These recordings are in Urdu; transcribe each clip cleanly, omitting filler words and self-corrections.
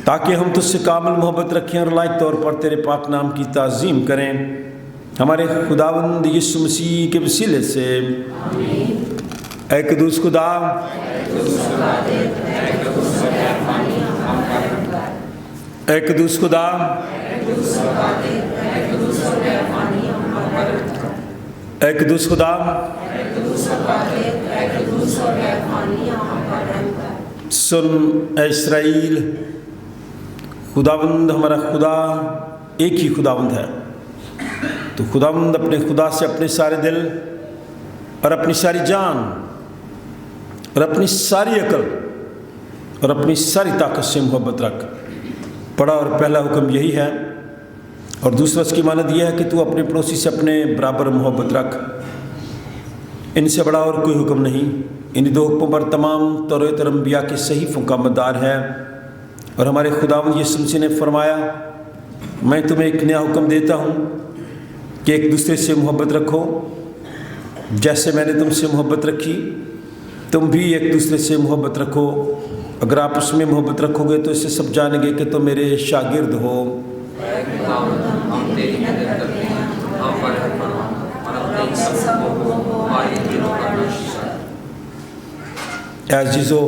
تاکہ ہم تجھ سے کامل محبت رکھیں اور لائق طور پر تیرے پاک نام کی تعظیم کریں، ہمارے خداوند یسوع مسیح کے وسیلے سے۔ اے قدوس خدا، اے قدوس خدا، اے قدوس خدا، سن اے اسرائیل، خداوند ہمارا خدا ایک ہی خداوند ہے۔ تو خداوند اپنے خدا سے اپنے سارے دل اور اپنی ساری جان اور اپنی ساری عقل اور اپنی ساری طاقت سے محبت رکھ۔ پڑھا اور پہلا حکم یہی ہے، اور دوسرا اس کی مانند یہ ہے کہ تو اپنے پڑوسی سے اپنے برابر محبت رکھ۔ ان سے بڑا اور کوئی حکم نہیں۔ ان دو حکموں پر تمام تورات اور انبیاء کے صحیفوں کا مدار ہے۔ اور ہمارے خداوند یسوع مسیح نے فرمایا، میں تمہیں ایک نیا حکم دیتا ہوں کہ ایک دوسرے سے محبت رکھو، جیسے میں نے تم سے محبت رکھی تم بھی ایک دوسرے سے محبت رکھو۔ اگر آپ اس میں محبت رکھو گے تو اس سے سب جانیں گے کہ تم میرے شاگرد ہو۔ اے عزیزو،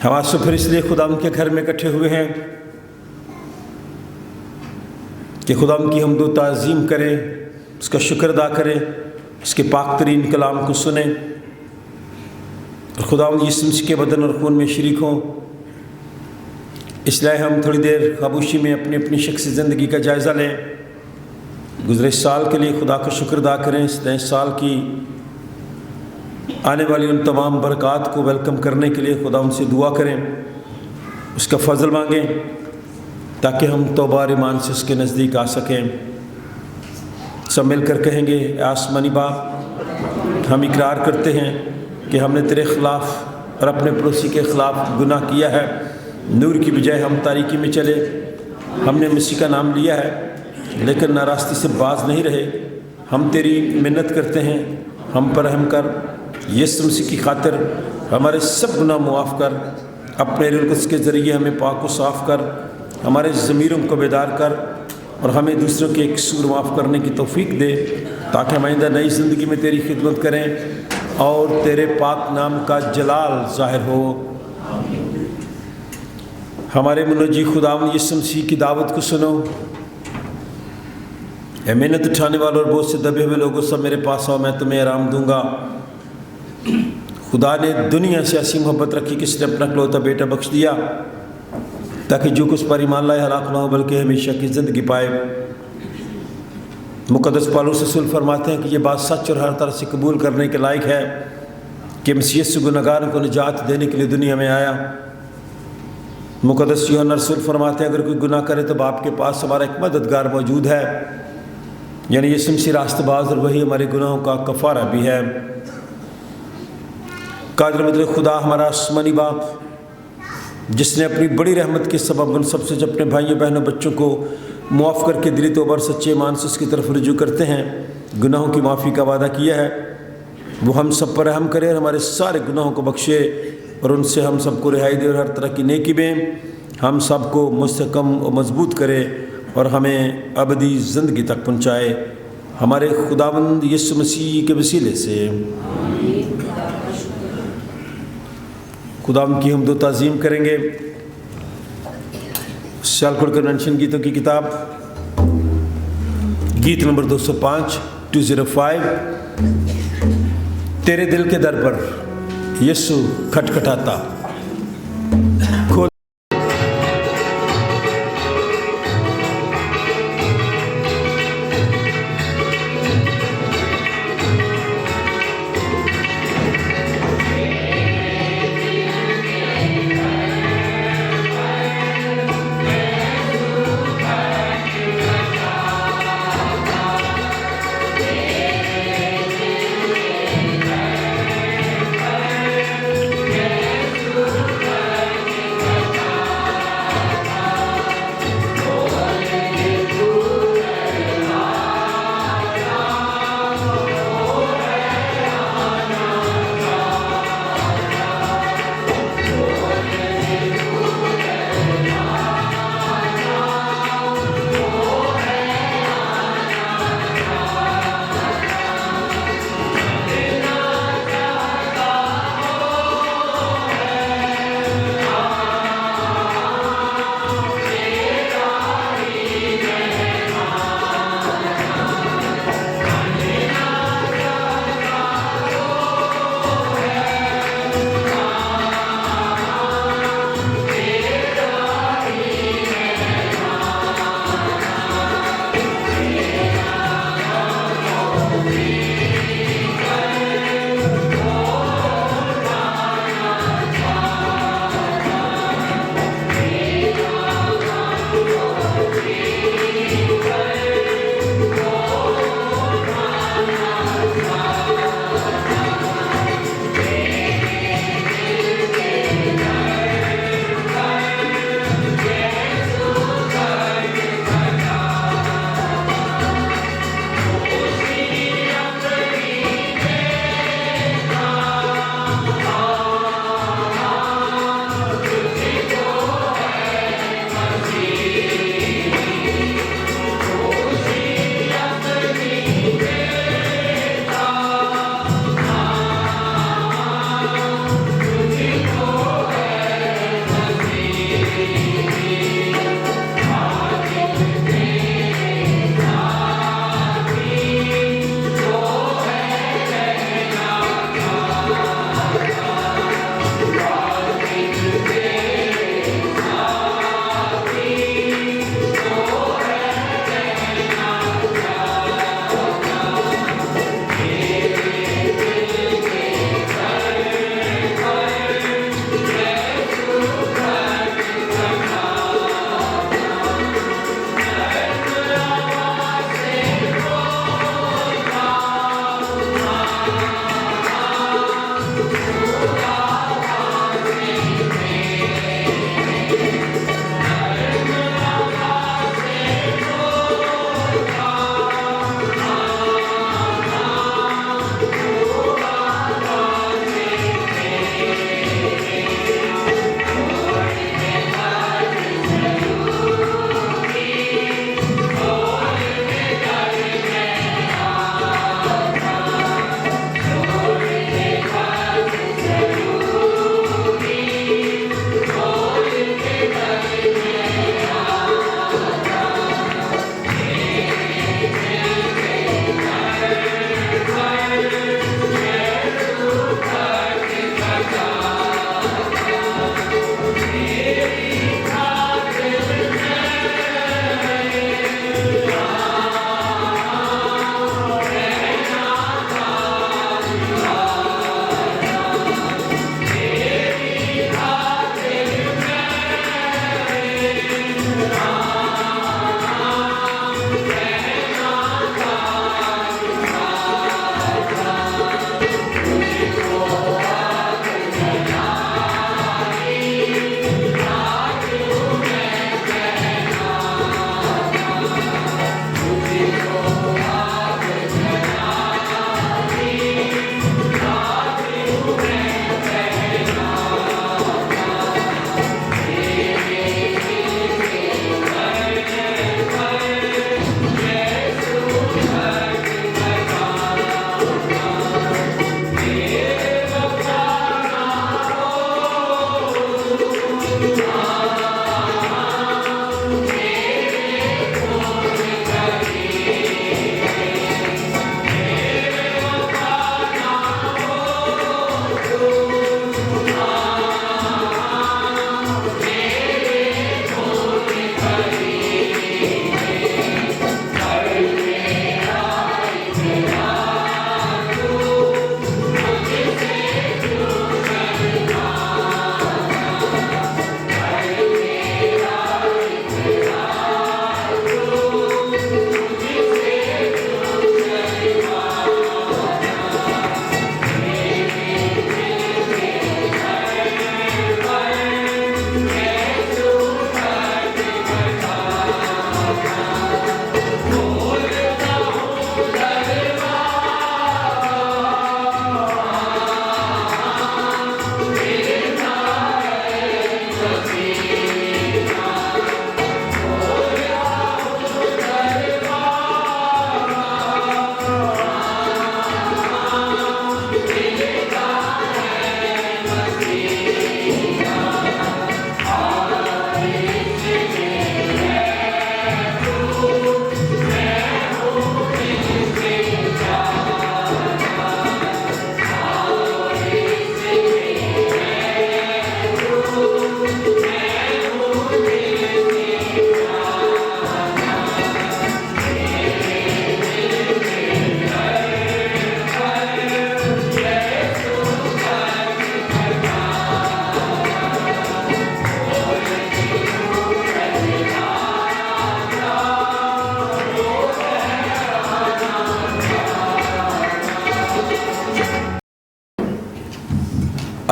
ہم آج سے پھر اس لیے خداوند کے گھر میں اکٹھے ہوئے ہیں کہ خداوند کی حمد و تعظیم کریں، اس کا شکر ادا کریں، اس کے پاک ترین کلام کو سنیں، اور خداوند یسوع مسیح کے بدن اور خون میں شریک ہوں۔ اس لیے ہم تھوڑی دیر خاموشی میں اپنی اپنی شخصی زندگی کا جائزہ لیں، گزرے سال کے لیے خدا کا شکر ادا کریں، اس نئے سال کی آنے والی ان تمام برکات کو ویلکم کرنے کے لیے خدا ان سے دعا کریں، اس کا فضل مانگیں تاکہ ہم توبہ اور ایمان سے اس کے نزدیک آ سکیں۔ سب مل کر کہیں گے، اے آسمانی باپ، ہم اقرار کرتے ہیں کہ ہم نے تیرے خلاف اور اپنے پڑوسی کے خلاف گناہ کیا ہے۔ نور کی بجائے ہم تاریکی میں چلے، ہم نے مسیح کا نام لیا ہے لیکن ناراستی سے باز نہیں رہے۔ ہم تیری منت کرتے ہیں، ہم پر رحم کر، یسوع مسیح کی خاطر ہمارے سب گناہ معاف کر، اپنے روح القدس کے ذریعے ہمیں پاک و صاف کر، ہمارے ضمیروں کو بیدار کر، اور ہمیں دوسروں کے قصور معاف کرنے کی توفیق دے، تاکہ ہم آئندہ نئی زندگی میں تیری خدمت کریں اور تیرے پاک نام کا جلال ظاہر ہو۔ ہمارے منجی خداوند یسوع مسیح کی دعوت کو سنو، اے محنت اٹھانے والوں اور بوجھ سے دبے ہوئے لوگوں، سب میرے پاس آؤ، میں تمہیں آرام دوں گا۔ خدا نے دنیا سے ایسی محبت رکھی کہ اس نے اپنا اکلوتا بیٹا بخش دیا، تاکہ جو کچھ پر ایمان لائے ہلاک نہ ہو بلکہ ہمیشہ کی زندگی پائے۔ مقدس پالوس رسول فرماتے ہیں کہ یہ بات سچ اور ہر طرح سے قبول کرنے کے لائق ہے کہ مسیح یسوع گناہگاروں کو نجات دینے کے لیے دنیا میں آیا۔ مقدس یوحنا رسول فرماتے ہیں، اگر کوئی گناہ کرے تو باپ کے پاس ہمارا ایک مددگار موجود ہے، یعنی یسوع مسیح راست باز، اور وہی ہمارے گناہوں کا کفارہ بھی ہے۔ قادر مطلق خدا ہمارا آسمانی باپ، جس نے اپنی بڑی رحمت کے سبب ان سب سے جو اپنے بھائیوں بہنوں بچوں کو معاف کر کے دلی توبہ اور سچے ایمان سے اس کی طرف رجوع کرتے ہیں گناہوں کی معافی کا وعدہ کیا ہے، وہ ہم سب پر رحم کرے اور ہمارے سارے گناہوں کو بخشے، اور ان سے ہم سب کو رہائی دے، اور ہر طرح کی نیکی میں ہم سب کو مستحکم و مضبوط کرے اور ہمیں ابدی زندگی تک پہنچائے، ہمارے خداوند یسوع مسیح کے وسیلے سے۔ خداوند کی حمد و تعظیم کریں گے۔ سیالکوٹ کنونشن گیتوں کی کتاب، گیت نمبر 205 205۔ تیرے دل کے در پر یسوع کھٹکھٹاتا،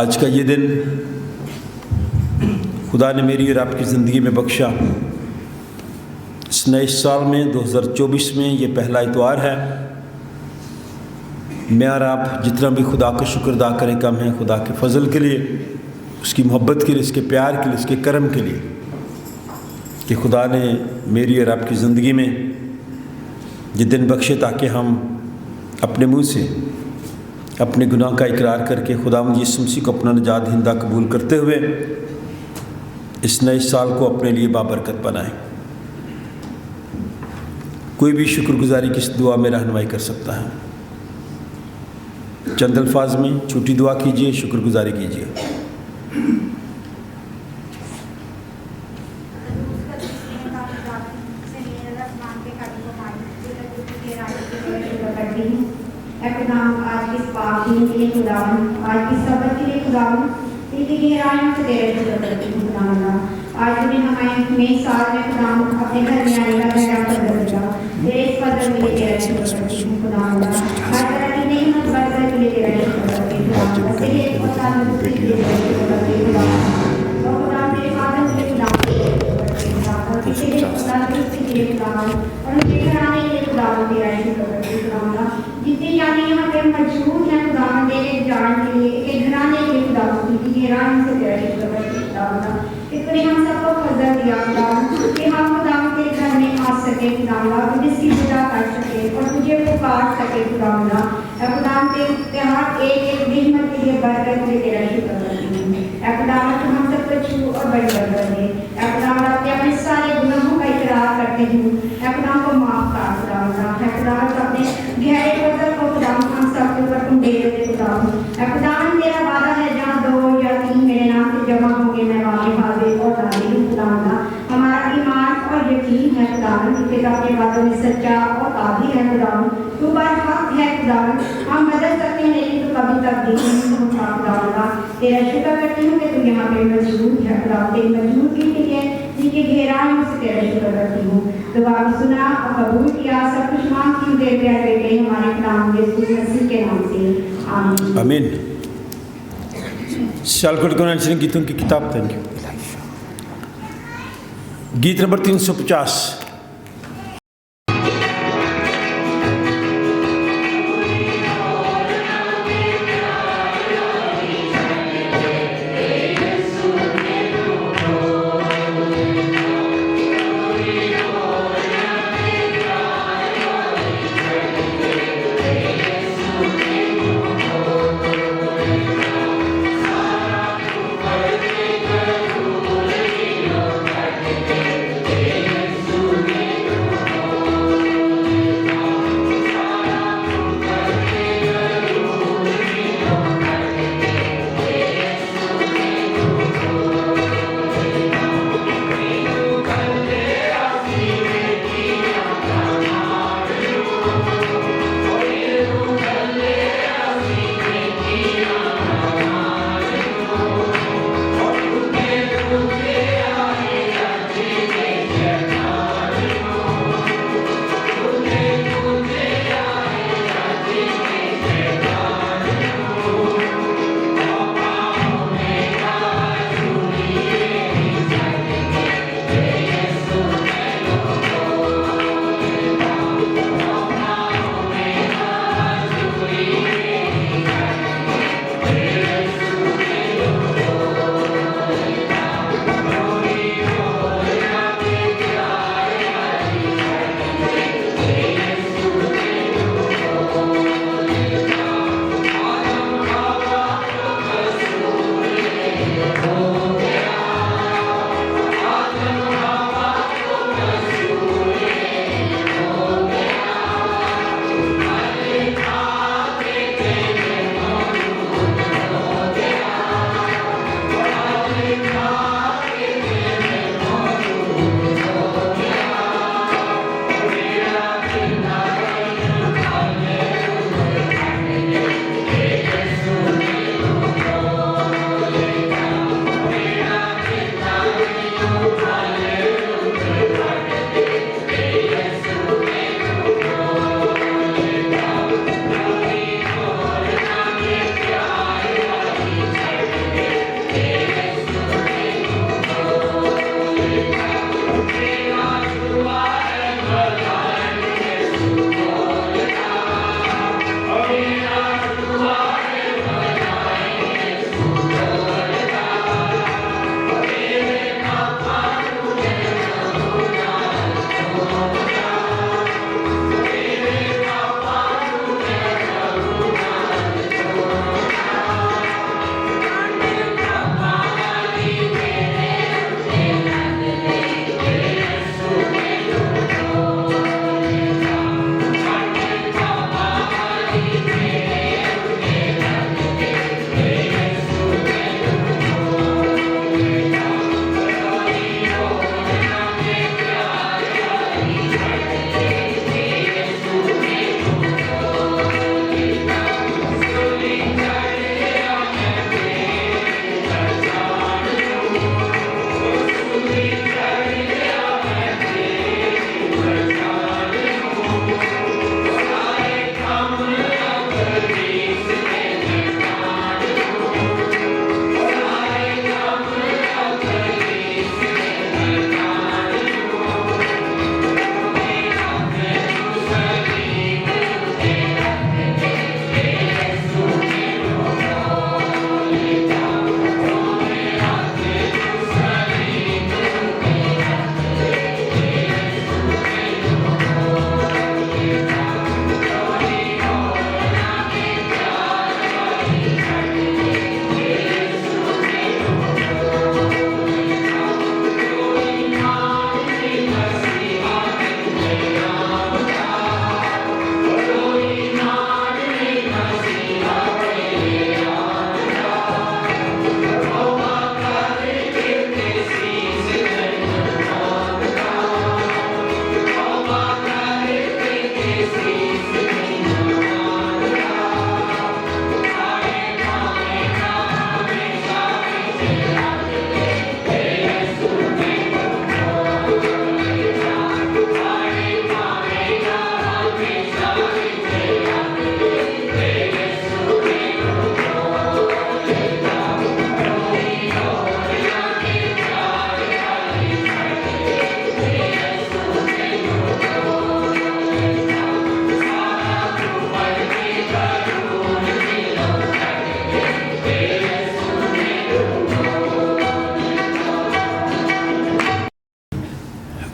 آج کا یہ دن خدا نے میری اور آپ کی زندگی میں بخشا۔ اس نئے سال میں 2024 میں یہ پہلا اتوار ہے۔ میں اور آپ جتنا بھی خدا کا شکر ادا کریں کم ہے، خدا کے فضل کے لیے، اس کی محبت کے لیے، اس کے پیار کے لیے، اس کے کرم کے لیے کہ خدا نے میری اور آپ کی زندگی میں یہ دن بخشے تاکہ ہم اپنے منہ سے اپنے گناہ کا اقرار کر کے خداوند یسوع مسیح کو اپنا نجات دہندہ قبول کرتے ہوئے اس نئے سال کو اپنے لیے بابرکت بنائیں۔ کوئی بھی شکر گزاری کی اس دعا میں رہنمائی کر سکتا ہے۔ چند الفاظ میں چھوٹی دعا کیجیے، شکر گزاری کیجیے۔ آج کی پاک دن کے لیے خداوند، آج کی سبت کے لیے خداوند، تیری گہرائیوں سے تیرے شکر کرتی ہوں خداوند۔ آج نے ہمیں نئے سال میں خداوند اپنے گھر میں آنے کا پہلا فضل دیا، تیرے اس فضل کے لیے تیرا شکر کرتی ہوں خداوند۔ ہر طرح کی نعمت برکت کے لیے تیرا شکر کرتی ہوں خداوند۔ تیرے خداوند کے لیے تیرا شکر کرتی ہوں خداوند۔ اور خداوند میرے فادر کے خداوند کے لیے شکر کرتی ہوں خداوند۔ تیرے خداوند کے لیے خداوند اور میرے گھرانے کے لیے خداوند تیرا شکر کرتی ہوں خداوند۔ جتنے جانے یہاں پہ مجبور ہیں خداوند تیرے جان کے لیے، ایک گھرانے کے لیے خداوند کی گہرائیوں سے تیرا شکر کرتی ہوں خداوند۔ کہ تو نے ہم سب کو فضل دیا خداوند کہ ہم خداوند تیرے گھر میں آ سکے خداوند، تجھے سجدہ کر سکے اور تجھے پکار سکے خداوند۔ اے خداوند تیرے ہر ایک نعمت کے لیے برکت کے لیے تیرا شکر کرتی ہوں۔ اے خداوند تو ہم سب کو چھو اور بڑی برکت دے۔ اے خداوند اپنے سارے گناہوں کا اقرار کرتے ہوں، اے خداوند کو معاف کر خداوند۔ اے خداوند اپنے گہرے فضل کو خداوند ہم سب کے اوپر تم دے دے خداوند۔ اے خداوند تیرا وعدہ ہے جہاں 2 یا 3 میرے نام سے جمع ہوں گے میں وہاں حاضر اور نازل ہوں خداوند۔ ہمارا ایمان اور یقین ہے خداوند کہ اپنے وعدوں میں سچا اور قابل ہے خداوند۔ تو برحق ہے خداوند، ہم بدل سکتے ہیں لیکن تو کبھی تبدیل نہیں ہوتا خداوند۔ تیرا شکر کرتی ہوں کہ تو یہاں پہ موجود ہے خداوند، تیری موجودگی کے لیے جن کی گہرائیوں سے تیرا شکر کرتی ہوں۔ دعا کو سنا اور قبول کیا، سب کچھ مانگتی ہوں تیرے پیارے بیٹے ہمارے خداوند یسوع مسیح کے نام سے، آمین۔ آمین۔ شالکوٹ کنونشن گیتوں کی کتاب، تھینک یو۔ گیت نمبر 350۔ Thank you.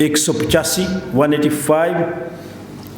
185, 185,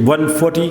140।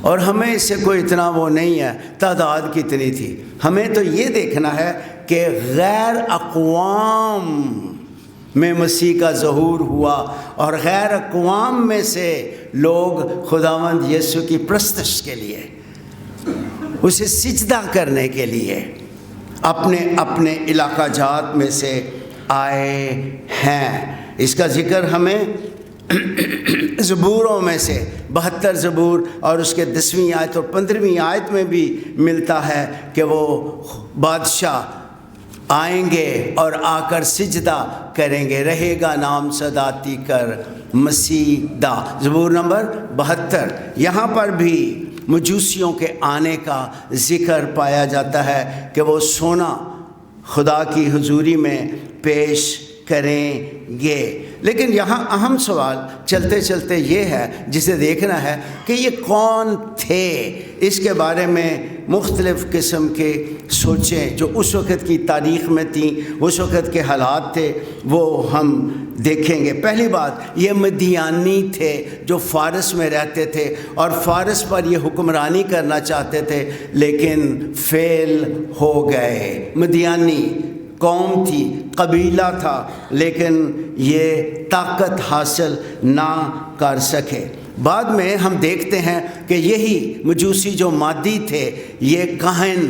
اور ہمیں اس سے کوئی اتنا وہ نہیں ہے تعداد کتنی تھی. ہمیں تو یہ دیکھنا ہے کہ غیر اقوام میں مسیح کا ظہور ہوا اور غیر اقوام میں سے لوگ خداوند یسوع کی پرستش کے لیے، اسے سجدہ کرنے کے لیے اپنے اپنے علاقہ جات میں سے آئے ہیں. اس کا ذکر ہمیں زبوروں میں سے 72 زبور اور اس کے 10ویں آیت اور 15ویں آیت میں بھی ملتا ہے کہ وہ بادشاہ آئیں گے اور آ کر سجدہ کریں گے. رہے گا نام صداتی کر مسیح دا، زبور نمبر 72. یہاں پر بھی مجوسیوں کے آنے کا ذکر پایا جاتا ہے کہ وہ سونا خدا کی حضوری میں پیش کریں گے. لیکن یہاں اہم سوال چلتے چلتے یہ ہے جسے دیکھنا ہے کہ یہ کون تھے. اس کے بارے میں مختلف قسم کے سوچیں جو اس وقت کی تاریخ میں تھیں، اس وقت کے حالات تھے، وہ ہم دیکھیں گے. پہلی بات، یہ مدیانی تھے جو فارس میں رہتے تھے اور فارس پر یہ حکمرانی کرنا چاہتے تھے لیکن فیل ہو گئے. مدیانی قوم تھی، قبیلہ تھا، لیکن یہ طاقت حاصل نہ کر سکے. بعد میں ہم دیکھتے ہیں کہ یہی مجوسی جو مادی تھے یہ کاہن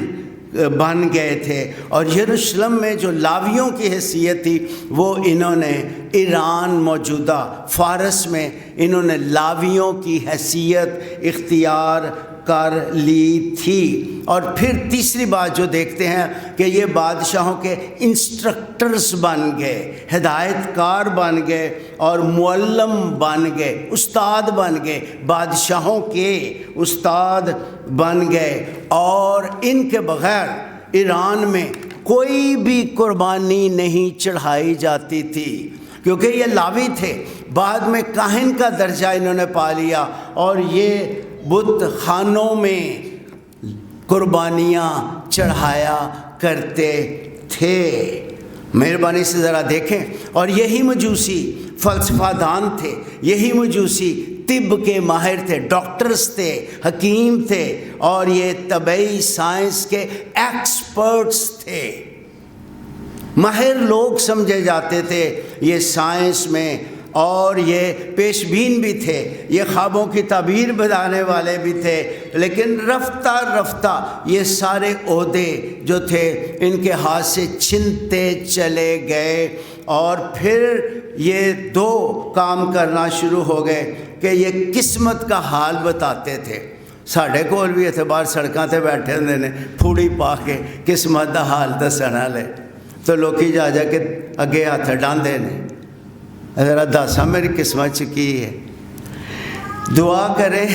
بن گئے تھے اور یروشلم میں جو لاویوں کی حیثیت تھی وہ انہوں نے ایران موجودہ فارس میں انہوں نے لاویوں کی حیثیت اختیار کر لی تھی. اور پھر تیسری بات جو دیکھتے ہیں کہ یہ بادشاہوں کے انسٹرکٹرز بن گئے، ہدایت کار بن گئے اور معلم بن گئے، استاد بن گئے، بادشاہوں کے استاد بن گئے. اور ان کے بغیر ایران میں کوئی بھی قربانی نہیں چڑھائی جاتی تھی کیونکہ یہ لاوی تھے. بعد میں کاہن کا درجہ انہوں نے پا لیا اور یہ بت خانوں میں قربانیاں چڑھایا کرتے تھے. مہربانی سے ذرا دیکھیں. اور یہی مجوسی فلسفہ دان تھے، یہی مجوسی طب کے ماہر تھے، ڈاکٹرز تھے، حکیم تھے اور یہ طبعی سائنس کے ایکسپرٹس تھے. ماہر لوگ سمجھے جاتے تھے یہ سائنس میں، اور یہ پیش بین بھی تھے، یہ خوابوں کی تعبیر بتانے والے بھی تھے. لیکن رفتہ رفتہ یہ سارے عہدے جو تھے ان کے ہاتھ سے چھنتے چلے گئے اور پھر یہ دو کام کرنا شروع ہو گئے کہ یہ قسمت کا حال بتاتے تھے. ساڈے کول بھی اعتبار سڑکاں تے بیٹھے ہوندے نے پھوڑی پا کے قسمت دا حال دسن والے، تو لوکی جا جا کے اگے ہاتھ ڈاندے نے، ذرا دسا میری قسمت چ کی ہے. دعا کریں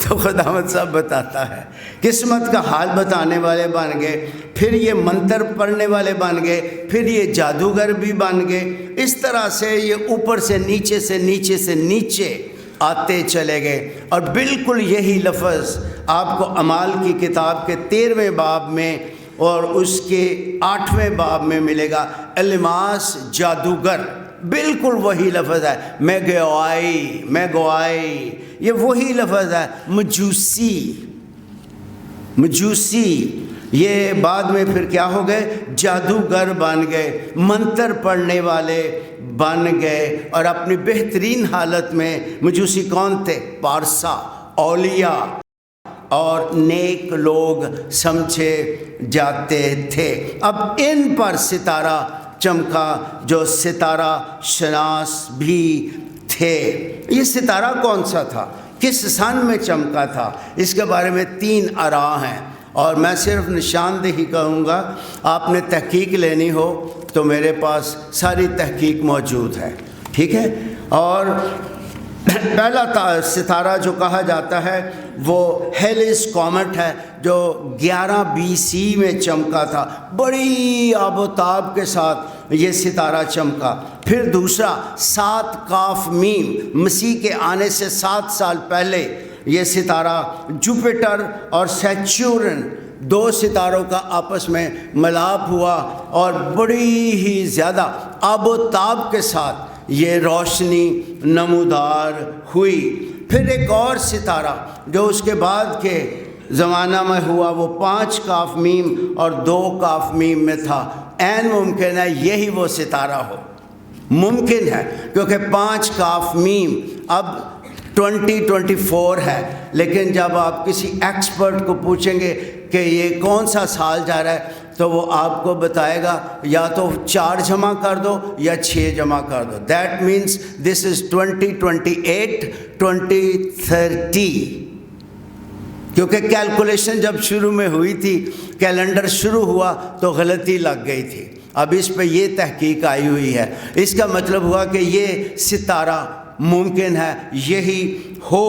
تو خداوند صاحب بتاتا ہے. قسمت کا حال بتانے والے بن گئے، پھر یہ منتر پڑھنے والے بن گئے، پھر یہ جادوگر بھی بن گئے. اس طرح سے یہ اوپر سے نیچے سے نیچے سے نیچے آتے چلے گئے. اور بالکل یہی لفظ آپ کو اعمال کی کتاب کے 13ویں باب میں اور اس کے 8ویں باب میں ملے گا. الماس جادوگر، بالکل وہی لفظ ہے. میں گوائی یہ وہی لفظ ہے. مجوسی یہ بعد میں پھر کیا ہو گئے؟ جادوگر بن گئے، منتر پڑھنے والے بن گئے. اور اپنی بہترین حالت میں مجوسی کون تھے؟ پارسا، اولیاء اور نیک لوگ سمجھے جاتے تھے. اب ان پر ستارہ چمکا جو ستارہ شناس بھی تھے. یہ ستارہ کون سا تھا؟ کس سن میں چمکا تھا؟ اس کے بارے میں 3 آراء ہیں اور میں صرف نشاندہی کہوں گا. آپ نے تحقیق لینی ہو تو میرے پاس ساری تحقیق موجود ہے، ٹھیک ہے. اور پہلا ستارہ جو کہا جاتا ہے وہ ہیلس کومٹ ہے جو 11 BC میں چمکا تھا. بڑی آب و تاب کے ساتھ یہ ستارہ چمکا. پھر دوسرا 7 کاف میم، مسیح کے آنے سے 7 سال پہلے یہ ستارہ جوپیٹر اور سیچورن 2 ستاروں کا آپس میں ملاپ ہوا اور بڑی ہی زیادہ آب و تاب کے ساتھ یہ روشنی نمودار ہوئی۔ پھر ایک اور ستارہ جو اس کے بعد کے زمانہ میں ہوا، وہ 5 کاف میم اور 2 کاف میم میں تھا۔ عین ممکن ہے یہی وہ ستارہ ہو، ممکن ہے، کیونکہ 5 کاف میم اب 2024 ہے، لیکن جب آپ کسی ایکسپرٹ کو پوچھیں گے کہ یہ کون سا سال جا رہا ہے تو وہ آپ کو بتائے گا یا تو 4 جمع کر دو یا 6 جمع کر دو۔ دیٹ مینس دس از 2028 2030، کیونکہ کیلکولیشن جب شروع میں ہوئی تھی، کیلنڈر شروع ہوا تو غلطی لگ گئی تھی، اب اس پہ یہ تحقیق آئی ہوئی ہے۔ اس کا مطلب ہوا کہ یہ ستارہ ممکن ہے یہی ہو۔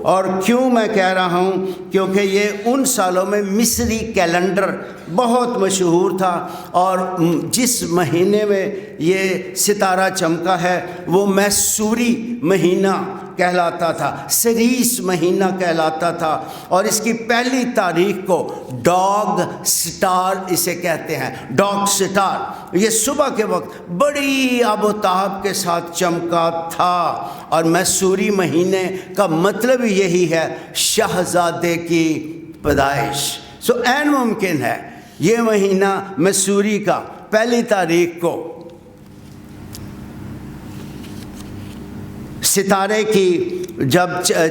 اور کیوں میں کہہ رہا ہوں؟ کیونکہ یہ ان سالوں میں مصری کیلنڈر بہت مشہور تھا، اور جس مہینے میں یہ ستارہ چمکا ہے وہ میسوری مہینہ کہلاتا تھا، سریس مہینہ کہلاتا تھا، اور اس کی پہلی تاریخ کو ڈاگ سٹار اسے کہتے ہیں، ڈاگ سٹار۔ یہ صبح کے وقت بڑی آب و تاب کے ساتھ چمکا تھا، اور میسوری مہینے کا مطلب یہی ہے شہزادے کی پیدائش۔ سو عین ممکن ہے یہ مہینہ میسوری کا پہلی تاریخ کو ستارے کی جب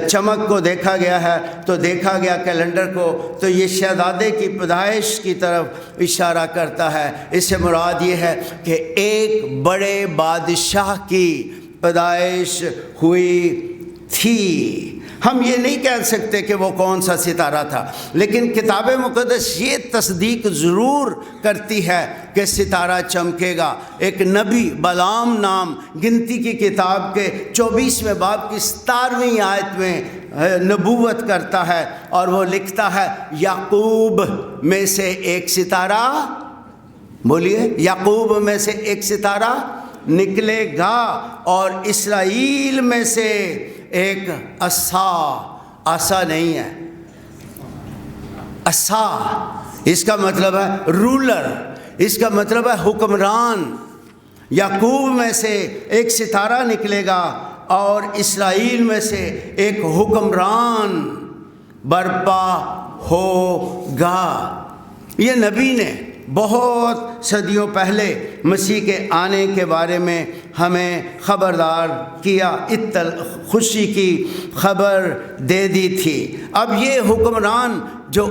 چمک کو دیکھا گیا ہے تو دیکھا گیا کیلنڈر کو، تو یہ شہزادے کی پیدائش کی طرف اشارہ کرتا ہے۔ اس سے مراد یہ ہے کہ ایک بڑے بادشاہ کی پیدائش ہوئی تھی۔ ہم یہ نہیں کہہ سکتے کہ وہ کون سا ستارہ تھا، لیکن کتاب مقدس یہ تصدیق ضرور کرتی ہے کہ ستارہ چمکے گا۔ ایک نبی بلعام نام گنتی کی کتاب کے 24ویں باب کی 17ویں آیت میں نبوت کرتا ہے، اور وہ لکھتا ہے یعقوب میں سے ایک ستارہ، بولیے، یعقوب میں سے ایک ستارہ نکلے گا، اور اسرائیل میں سے ایک عصا نہیں ہے، عصا اس کا مطلب ہے رولر، اس کا مطلب ہے حکمران۔ یعقوب میں سے ایک ستارہ نکلے گا اور اسرائیل میں سے ایک حکمران برپا ہوگا۔ یہ نبی نے بہت صدیوں پہلے مسیح کے آنے کے بارے میں ہمیں خبردار کیا، خوشی کی خبر دے دی تھی۔ اب یہ حکمران جو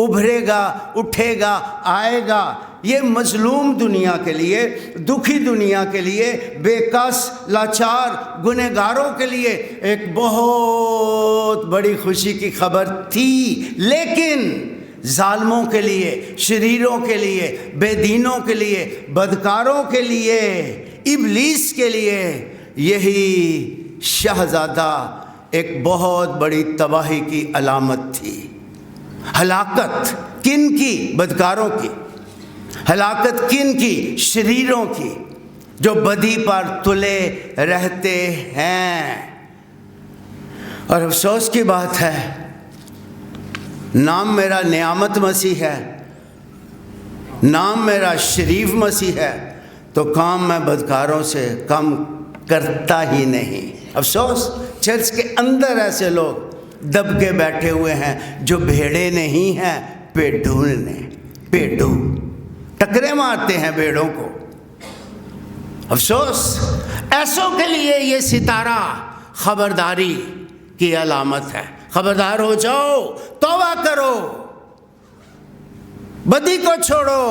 ابھرے گا، اٹھے گا، آئے گا، یہ مظلوم دنیا کے لیے، دکھی دنیا کے لیے، بے کس لاچار گنہگاروں کے لیے ایک بہت بڑی خوشی کی خبر تھی، لیکن ظالموں کے لیے، شریروں کے لیے، بے دینوں کے لیے، بدکاروں کے لیے، ابلیس کے لیے یہی شہزادہ ایک بہت بڑی تباہی کی علامت تھی۔ ہلاکت کن کی؟ بدکاروں کی۔ ہلاکت کن کی؟ شریروں کی، جو بدی پر تلے رہتے ہیں۔ اور افسوس کی بات ہے، نام میرا نعمت مسیح ہے، نام میرا شریف مسیح ہے، تو کام میں بدکاروں سے کم کرتا ہی نہیں۔ افسوس، چرچ کے اندر ایسے لوگ دب کے بیٹھے ہوئے ہیں جو بھیڑے نہیں ہیں، پیڈو ٹکرے مارتے ہیں بھیڑوں کو۔ افسوس، ایسوں کے لیے یہ ستارہ خبرداری کی علامت ہے۔ خبردار ہو جاؤ، توبہ کرو، بدی کو چھوڑو،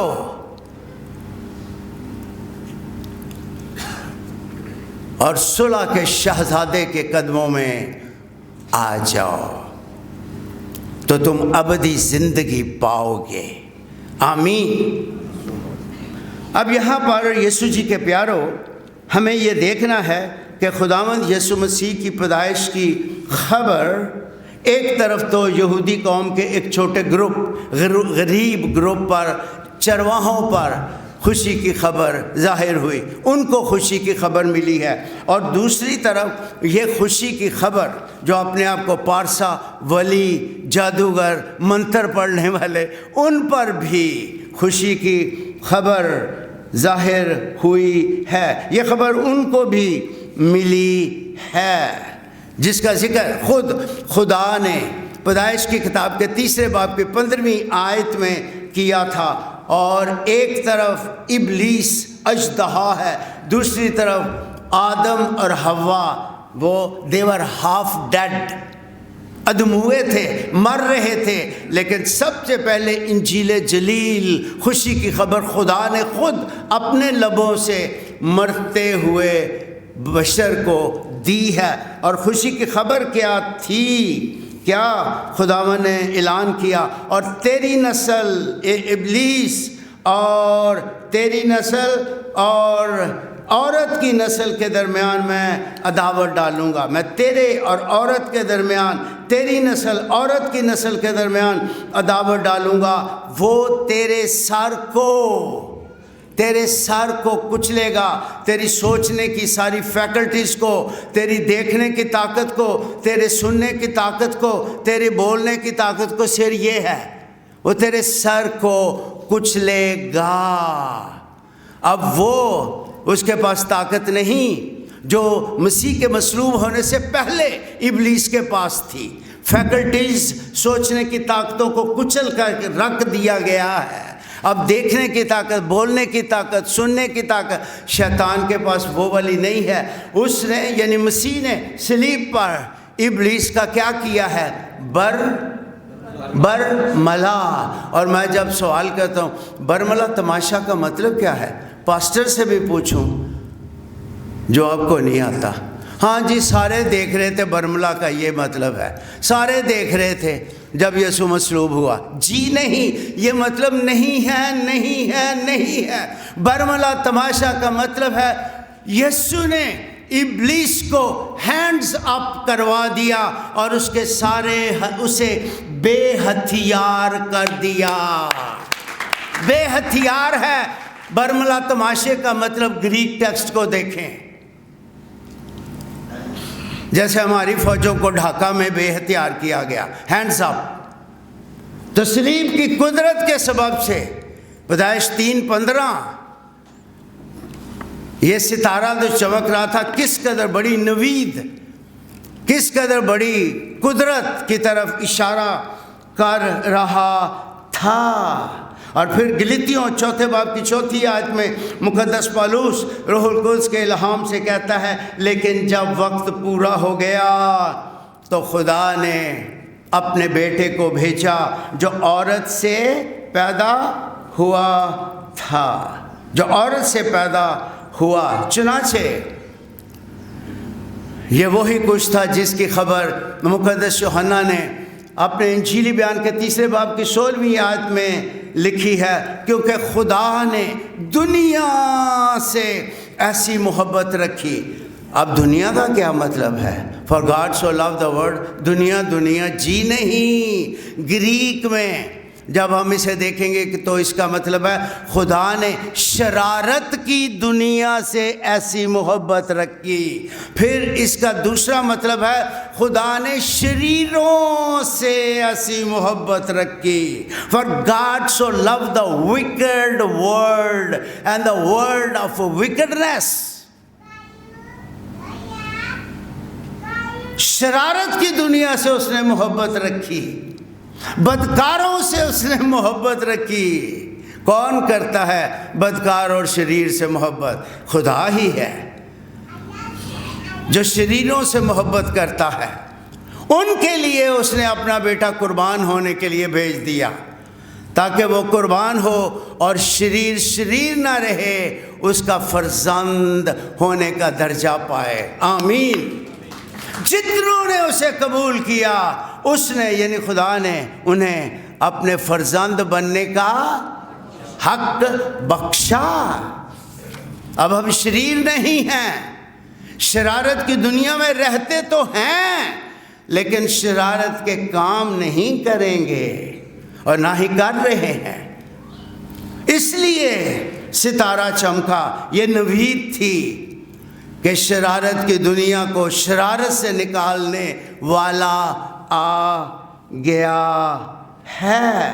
اور صلح کے شہزادے کے قدموں میں آ جاؤ، تو تم ابدی زندگی پاؤ گے۔ آمین۔ اب یہاں پر یسوع جی کے پیارو، ہمیں یہ دیکھنا ہے کہ خداوند یسوع مسیح کی پیدائش کی خبر ایک طرف تو یہودی قوم کے ایک چھوٹے گروپ، غریب گروپ پر، چرواہوں پر خوشی کی خبر ظاہر ہوئی، ان کو خوشی کی خبر ملی ہے، اور دوسری طرف یہ خوشی کی خبر جو اپنے آپ کو پارسا، ولی، جادوگر، منتر پڑھنے والے، ان پر بھی خوشی کی خبر ظاہر ہوئی ہے، یہ خبر ان کو بھی ملی ہے جس کا ذکر خود خدا نے پیدائش کی کتاب کے 3 باب کی 15ویں آیت میں کیا تھا۔ اور ایک طرف ابلیس اژدہا ہے، دوسری طرف آدم اور حوا، وہ دیور ہاف ڈیڈ، ادم ہوئے تھے، مر رہے تھے، لیکن سب سے پہلے انجیل جلیل خوشی کی خبر خدا نے خود اپنے لبوں سے مرتے ہوئے بشر کو دی ہے۔ اور خوشی کی خبر کیا تھی؟ کیا خداوند نے اعلان کیا، اور تیری نسل اے ابلیس، اور تیری نسل اور عورت کی نسل کے درمیان میں عداوت ڈالوں گا، میں تیرے اور عورت کے درمیان، تیری نسل عورت کی نسل کے درمیان عداوت ڈالوں گا، وہ تیرے سر کو کچلے گا، تیری سوچنے کی ساری فیکلٹیز کو، تیری دیکھنے کی طاقت کو، تیرے سننے کی طاقت کو، تیرے بولنے کی طاقت کو، صرف یہ ہے، وہ تیرے سر کو کچلے گا۔ اب وہ اس کے پاس طاقت نہیں جو مسیح کے مصلوب ہونے سے پہلے ابلیس کے پاس تھی۔ فیکلٹیز، سوچنے کی طاقتوں کو کچل کر رکھ دیا گیا ہے۔ اب دیکھنے کی طاقت، بولنے کی طاقت، سننے کی طاقت شیطان کے پاس وہ والی نہیں ہے۔ اس نے یعنی مسیح نے صلیب پر ابلیس کا کیا کیا ہے؟ برملا۔ اور میں جب سوال کرتا ہوں برملا تماشا کا مطلب کیا ہے، پاسٹر سے بھی پوچھوں جو آپ کو نہیں آتا، ہاں جی سارے دیکھ رہے تھے برملا کا یہ مطلب ہے، سارے دیکھ رہے تھے جب یسوع مصلوب ہوا۔ جی نہیں، یہ مطلب نہیں ہے۔ برملا تماشا کا مطلب ہے یسوع نے ابلیس کو ہینڈز اپ کروا دیا اور اس کے اسے بے ہتھیار کر دیا۔ بے ہتھیار ہے برملا تماشے کا مطلب۔ گریک ٹیکسٹ کو دیکھیں، جیسے ہماری فوجوں کو ڈھاکہ میں بے ہتھیار کیا گیا، ہینڈز اپ۔ تو صلیب کی قدرت کے سبب سے پیدائش 3:15 یہ ستارہ جو چمک رہا تھا کس قدر بڑی نوید، کس قدر بڑی قدرت کی طرف اشارہ کر رہا تھا۔ اور پھر گلتیوں 4 باب کی 4 آیت میں مقدس پالوس روح القدس کے الہام سے کہتا ہے، لیکن جب وقت پورا ہو گیا تو خدا نے اپنے بیٹے کو بھیجا جو عورت سے پیدا ہوا تھا، جو عورت سے پیدا ہوا۔ چنانچہ یہ وہی کچھ تھا جس کی خبر مقدس یوحنا نے اپنے انجیلی بیان کے 3 باب کی 16ویں آیت میں لکھی ہے، کیونکہ خدا نے دنیا سے ایسی محبت رکھی۔ اب دنیا کا کیا مطلب ہے؟ For God so loved the world، دنیا جی نہیں۔ گریک میں جب ہم اسے دیکھیں گے تو اس کا مطلب ہے خدا نے شرارت کی دنیا سے ایسی محبت رکھی۔ پھر اس کا دوسرا مطلب ہے خدا نے شریروں سے ایسی محبت رکھی۔ For God so loved the wicked world and the world of wickedness، شرارت کی دنیا سے اس نے محبت رکھی، بدکاروں سے اس نے محبت رکھی۔ کون کرتا ہے بدکار اور شریر سے محبت؟ خدا ہی ہے جو شریروں سے محبت کرتا ہے۔ ان کے لیے اس نے اپنا بیٹا قربان ہونے کے لیے بھیج دیا تاکہ وہ قربان ہو اور شریر نہ رہے، اس کا فرزند ہونے کا درجہ پائے۔ آمین۔ جتنوں نے اسے قبول کیا اس نے یعنی خدا نے انہیں اپنے فرزند بننے کا حق بخشا۔ اب ہم شریر نہیں ہیں، شرارت کی دنیا میں رہتے تو ہیں لیکن شرارت کے کام نہیں کریں گے اور نہ ہی کر رہے ہیں۔ اس لیے ستارہ چمکا، یہ نوید تھی کہ شرارت کی دنیا کو شرارت سے نکالنے والا آ گیا ہے۔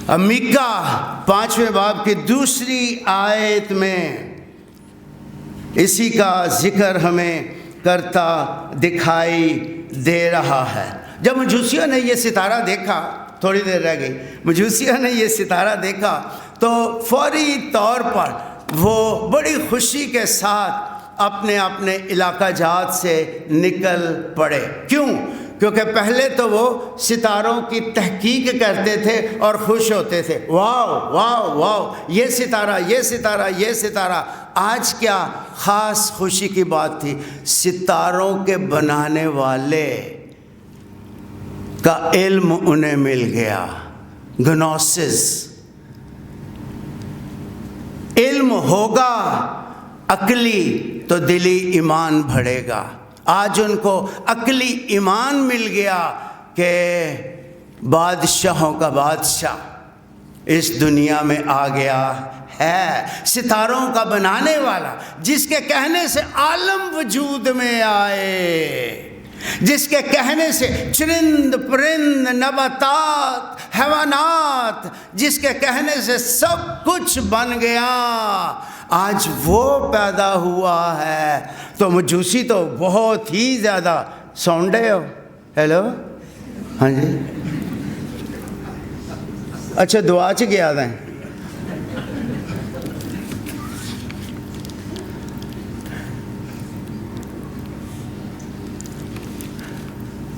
میکا 5ویں باب کی دوسری آیت میں اسی کا ذکر ہمیں کرتا دکھائی دے رہا ہے۔ جب مجوسیوں نے یہ ستارہ دیکھا، تھوڑی دیر رہ گئی، مجوسیوں نے یہ ستارہ دیکھا تو فوری طور پر وہ بڑی خوشی کے ساتھ اپنے اپنے علاقہ جات سے نکل پڑے۔ کیوں؟ کیونکہ پہلے تو وہ ستاروں کی تحقیق کرتے تھے اور خوش ہوتے تھے، واو واو واو، یہ ستارہ یہ ستارہ یہ ستارہ۔ آج کیا خاص خوشی کی بات تھی؟ ستاروں کے بنانے والے کا علم انہیں مل گیا، گنوسس۔ علم ہوگا عقلی تو دلی ایمان بڑھے گا۔ آج ان کو عقلی ایمان مل گیا کہ بادشاہوں کا بادشاہ اس دنیا میں آ گیا ہے، ستاروں کا بنانے والا، جس کے کہنے سے عالم وجود میں آئے، جس کے کہنے سے چرند پرند نباتات حیوانات، جس کے کہنے سے سب کچھ بن گیا، آج وہ پیدا ہوا ہے۔ تو مجوسی تو بہت ہی زیادہ سونڈے ہو، ہیلو، ہاں جی، اچھا دعا چ گیا تھا۔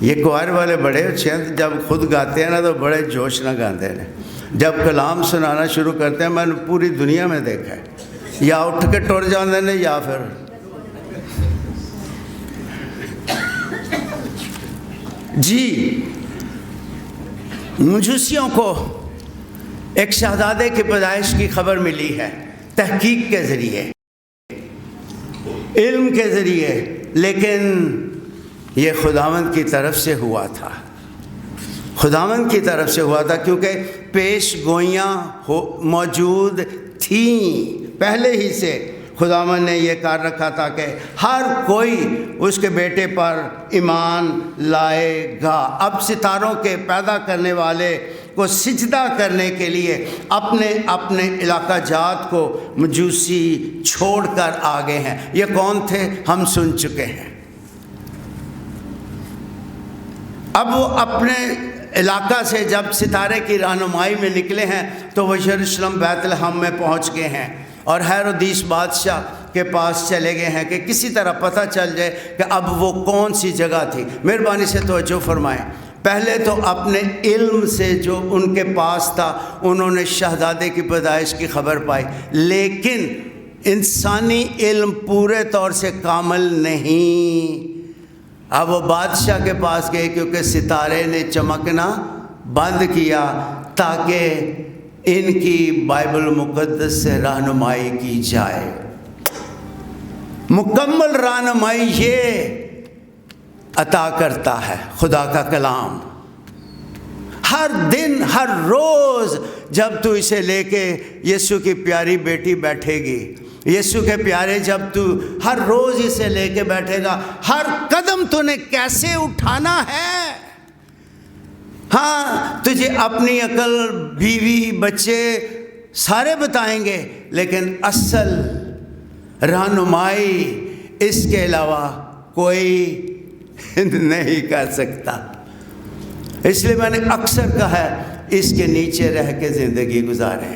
یہ کوائر والے بڑے اچھے ہیں، جب خود گاتے ہیں نا تو بڑے جوش نہ گاتے ہیں، جب کلام سنانا شروع کرتے ہیں، میں نے پوری دنیا میں دیکھا ہے، یا اٹھ کے ٹر جاتے ہیں یا پھر جی۔ مجوسیوں کو ایک شہزادے کی پیدائش کی خبر ملی ہے تحقیق کے ذریعے، علم کے ذریعے، لیکن یہ خداوند کی طرف سے ہوا تھا، خداوند کی طرف سے ہوا تھا، کیونکہ پیش گوئیاں موجود تھیں پہلے ہی سے۔ خداوند نے یہ کر رکھا تھا کہ ہر کوئی اس کے بیٹے پر ایمان لائے گا۔ اب ستاروں کے پیدا کرنے والے کو سجدہ کرنے کے لیے اپنے اپنے علاقہ جات کو مجوسی چھوڑ کر آگے ہیں۔ یہ کون تھے ہم سن چکے ہیں۔ اب وہ اپنے علاقہ سے جب ستارے کی رہنمائی میں نکلے ہیں تو وہ یروشلم بیت لحم میں پہنچ گئے ہیں اور ہیرودیس بادشاہ کے پاس چلے گئے ہیں کہ کسی طرح پتہ چل جائے کہ اب وہ کون سی جگہ تھی۔ مہربانی سے توجہ فرمائیں۔ پہلے تو اپنے علم سے جو ان کے پاس تھا انہوں نے شہزادے کی پیدائش کی خبر پائی، لیکن انسانی علم پورے طور سے کامل نہیں۔ اب وہ بادشاہ کے پاس گئے کیونکہ ستارے نے چمکنا بند کیا تاکہ ان کی بائبل مقدس سے رہنمائی کی جائے۔ مکمل رہنمائی یہ عطا کرتا ہے خدا کا کلام۔ ہر دن ہر روز جب تو اسے لے کے یسوع کی پیاری بیٹی بیٹھے گی، یسوع کے پیارے جب تو ہر روز اسے لے کے بیٹھے گا، ہر قدم تو نے کیسے اٹھانا ہے۔ ہاں تجھے اپنی عقل، بیوی، بچے سارے بتائیں گے، لیکن اصل رہنمائی اس کے علاوہ کوئی نہیں کر سکتا۔ اس لیے میں نے اکثر کہا ہے اس کے نیچے رہ کے زندگی گزاریں۔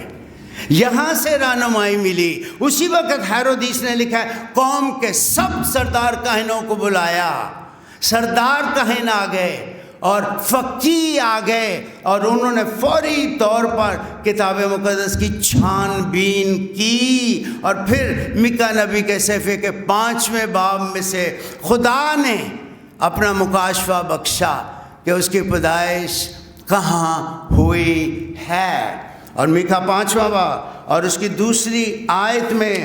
یہاں سے رہنمائی ملی۔ اسی وقت ہیرودیس نے لکھا ہے قوم کے سب سردار کاہنوں کو بلایا، سردار کاہن آ گئے اور فقی آ گئے اور انہوں نے فوری طور پر کتاب مقدس کی چھان بین کی، اور پھر میکا نبی کے صحیفے کے 5ویں باب میں سے خدا نے اپنا مکاشفہ بخشا کہ اس کی پیدائش کہاں ہوئی ہے۔ اور میکا 5واں باب اور اس کی دوسری آیت میں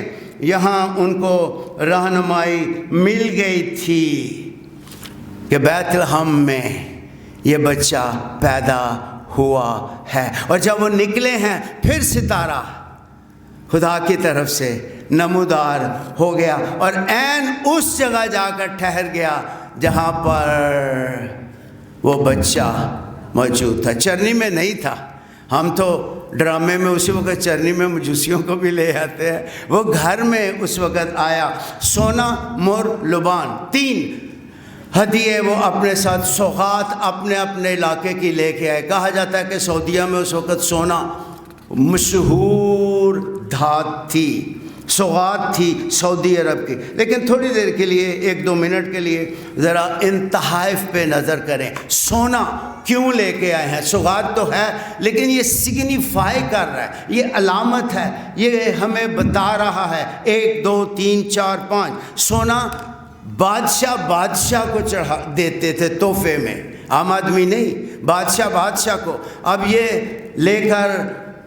یہاں ان کو رہنمائی مل گئی تھی کہ بیت لحم میں یہ بچہ پیدا ہوا ہے۔ اور جب وہ نکلے ہیں پھر ستارہ خدا کی طرف سے نمودار ہو گیا اور عین اس جگہ جا کر ٹھہر گیا جہاں پر وہ بچہ موجود تھا۔ چرنی میں نہیں تھا۔ ہم تو ڈرامے میں اسی وقت چرنی میں مجوسیوں کو بھی لے آتے ہیں، وہ گھر میں اس وقت آیا، سونا، مر، لبان، 3 ہدیے وہ اپنے ساتھ سوغات اپنے اپنے علاقے کی لے کے آئے۔ کہا جاتا ہے کہ سعودیہ میں اس وقت سونا مشہور دھات تھی، سوغات تھی سعودی عرب کی۔ لیکن تھوڑی دیر کے لیے 1-2 منٹ کے لیے ذرا ان تحائف پہ نظر کریں۔ سونا کیوں لے کے آئے ہیں؟ سوغات تو ہے لیکن یہ سگنیفائی کر رہا ہے، یہ علامت ہے، یہ ہمیں بتا رہا ہے 1 2 3 4 5 سونا بادشاہ کو چڑھا دیتے تھے تحفے میں، عام آدمی نہیں، بادشاہ کو۔ اب یہ لے کر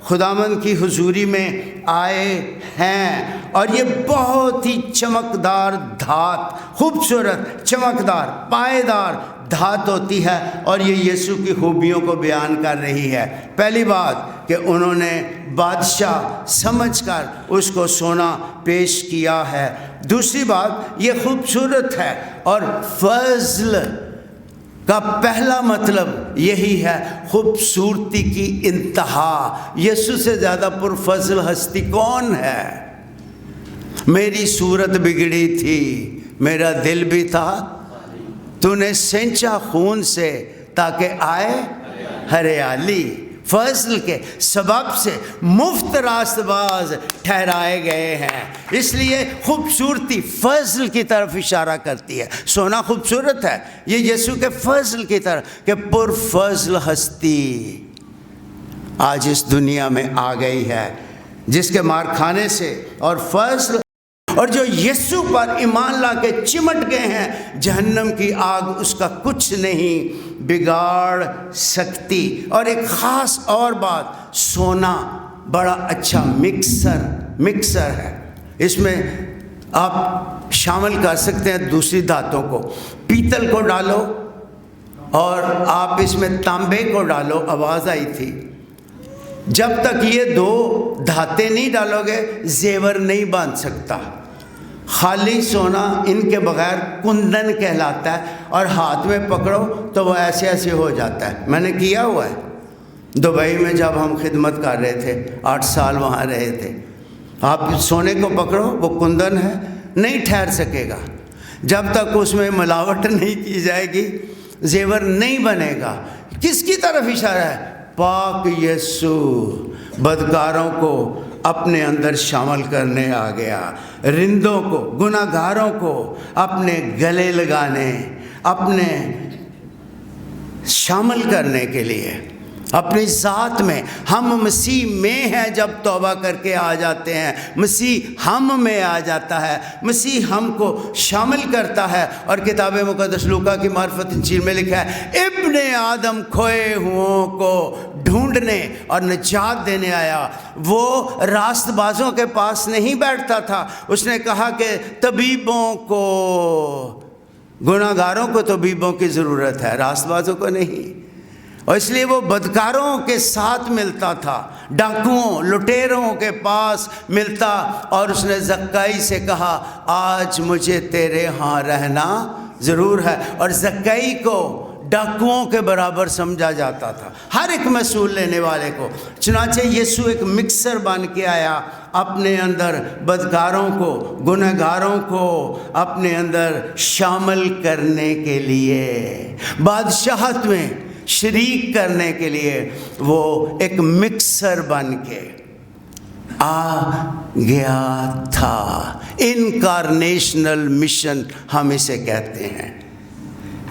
خداوند کی حضوری میں آئے ہیں، اور یہ بہت ہی چمکدار دھات، خوبصورت چمکدار پائیدار دھات ہوتی ہے، اور یہ یسوع کی خوبیوں کو بیان کر رہی ہے۔ پہلی بات کہ انہوں نے بادشاہ سمجھ کر اس کو سونا پیش کیا ہے۔ دوسری بات یہ خوبصورت ہے، اور فضل کا پہلا مطلب یہی ہے، خوبصورتی کی انتہا۔ یسوع سے زیادہ پرفضل ہستی کون ہے؟ میری صورت بگڑی تھی، میرا دل بھی تھا، تو نے سینچا خون سے تاکہ آئے ہریالی۔ فضل کے سبب سے مفت راست باز ٹھہرائے گئے ہیں، اس لیے خوبصورتی فضل کی طرف اشارہ کرتی ہے۔ سونا خوبصورت ہے، یہ یسوع کے فضل کی طرف کہ پرفضل ہستی آج اس دنیا میں آ گئی ہے، جس کے مار کھانے سے اور فضل اور جو یسوع پر ایمان لا کے چمٹ گئے ہیں، جہنم کی آگ اس کا کچھ نہیں بگاڑ سکتی۔ اور ایک خاص اور بات، سونا بڑا اچھا مکسر ہے، اس میں آپ شامل کر سکتے ہیں دوسری دھاتوں کو۔ پیتل کو ڈالو اور آپ اس میں تانبے کو ڈالو، آواز آئی تھی۔ جب تک یہ 2 دھاتیں نہیں ڈالو گے زیور نہیں باندھ سکتا۔ خالی سونا ان کے بغیر کندن کہلاتا ہے، اور ہاتھ میں پکڑو تو وہ ایسے ایسے ہو جاتا ہے۔ میں نے کیا ہوا ہے دبئی میں، جب ہم خدمت کر رہے تھے، 8 سال وہاں رہے تھے۔ آپ سونے کو پکڑو، وہ کندن ہے، نہیں ٹھہر سکے گا جب تک اس میں ملاوٹ نہیں کی جائے گی، زیور نہیں بنے گا۔ کس کی طرف اشارہ ہے؟ پاک یسوع بدکاروں کو اپنے اندر شامل کرنے آ گیا، رندوں کو، گناہ گاروں کو اپنے گلے لگانے، اپنے شامل کرنے کے لیے اپنی ذات میں۔ ہم مسیح میں ہیں جب توبہ کر کے آ جاتے ہیں، مسیح ہم میں آ جاتا ہے، مسیح ہم کو شامل کرتا ہے۔ اور کتاب مقدس لوکا کی معرفت انجیل میں لکھا ہے، ابن آدم کھوئے ہوئوں کو ڈھونڈنے اور نجات دینے آیا۔ وہ راست بازوں کے پاس نہیں بیٹھتا تھا، اس نے کہا کہ طبیبوں کو، گناہ گاروں کو طبیبوں کی ضرورت ہے، راست بازوں کو نہیں۔ اور اس لیے وہ بدکاروں کے ساتھ ملتا تھا، ڈاکوؤں لٹیروں کے پاس ملتا، اور اس نے زکائی سے کہا آج مجھے تیرے ہاں رہنا ضرور ہے۔ اور زکائی کو ڈاکوؤں کے برابر سمجھا جاتا تھا، ہر ایک محصول لینے والے کو۔ چنانچہ یسوع ایک مکسر بن کے آیا، اپنے اندر بدکاروں کو، گناہ گاروں کو اپنے اندر شامل کرنے کے لیے، بادشاہت میں شریک کرنے کے لیے وہ ایک مکسر بن کے آ گیا تھا۔ انکارنیشنل مشن ہم اسے کہتے ہیں۔